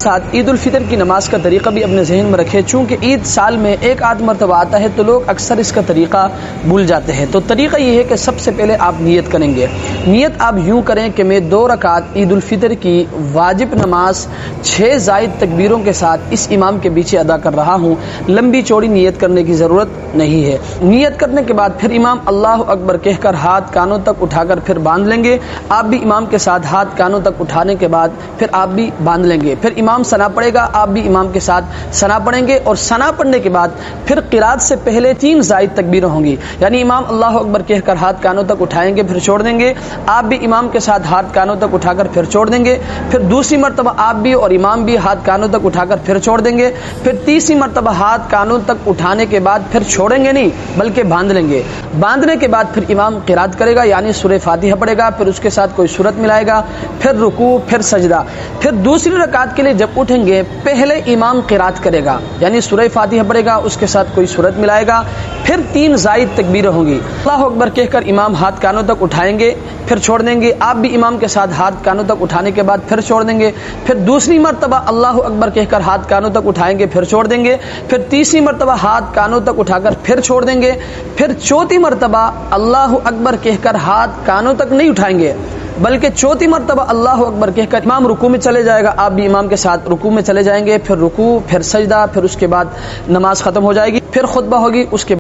ساتھ عید الفطر کی نماز کا طریقہ بھی اپنے ذہن میں رکھے، چونکہ عید سال میں ایک آدھ مرتبہ آتا ہے تو لوگ اکثر اس کا طریقہ بھول جاتے ہیں۔ تو طریقہ یہ ہے کہ سب سے پہلے آپ نیت کریں گے۔ نیت آپ یوں کریں کہ میں 2 رکعت عید الفطر کی واجب نماز 6 زائد تکبیروں کے ساتھ اس امام کے پیچھے ادا کر رہا ہوں۔ لمبی چوڑی نیت کرنے کی ضرورت نہیں ہے۔ نیت کرنے کے بعد پھر امام اللہ اکبر کہہ کر ہاتھ کانوں تک اٹھا کر پھر باندھ لیں گے۔ آپ بھی امام کے ساتھ ہاتھ کانوں تک اٹھانے کے بعد پھر آپ بھی باندھ لیں گے۔ پھر امام ثنا پڑے گا، آپ بھی امام کے ساتھ ثنا پڑھیں گے، اور ثنا پڑھنے کے بعد پھر قرات سے پہلے 3 زائد تکبیریں ہوں گی، یعنی امام اللہ اکبر کہہ کر ہاتھ کانوں تک اٹھائیں گے پھر چھوڑ دیں گے، آپ بھی امام کے ساتھ ہاتھ کانوں تک اٹھا کر پھر چھوڑ دیں گے، پھر دوسری مرتبہ آپ بھی اور امام بھی ہاتھ کانوں تک اٹھا کر پھر چھوڑ دیں گے، پھر تیسری مرتبہ ہاتھ کانوں تک اٹھانے کے بعد پھر چھوڑیں گے نہیں بلکہ باندھ لیں گے۔ باندھنے کے بعد پھر امام قرات کرے گا، یعنی سورہ فاتحہ پڑھے گا، پھر اس کے ساتھ کوئی سورت ملائے گا، پھر رکوع، پھر سجدہ۔ پھر دوسری رکعت کے لیے جب اٹھیں گے پہلے امام قرات کرے گا، یعنی سورہ فاتحہ پڑھے گا، اس کے ساتھ کوئی سورت ملائے گا، پھر 3 زائد تکبیریں ہوں گی۔ اللہ اکبر کہہ کر امام ہاتھ کانوں تک اٹھائیں گے پھر چھوڑ دیں گے، آپ بھی امام کے ساتھ ہاتھ کانوں تک اٹھانے کے بعد پھر چھوڑ دیں گے، پھر دوسری مرتبہ اللہ اکبر کہہ کر ہاتھ کانوں تک اٹھائیں گے پھر چھوڑ دیں گے، پھر تیسری مرتبہ ہاتھ کانوں تک اٹھا کر پھر چھوڑ دیں گے، پھر چوتھی مرتبہ اللہ اکبر کہہ کر ہاتھ کانوں تک نہیں اٹھائیں گے بلکہ چوتھی مرتبہ اللہ اکبر کہہ کر امام رکوع میں چلے جائے گا، آپ بھی امام کے ساتھ رکوع میں چلے جائیں گے، پھر رکوع، پھر سجدہ، پھر اس کے بعد نماز ختم ہو جائے گی، پھر خطبہ ہوگی، اس کے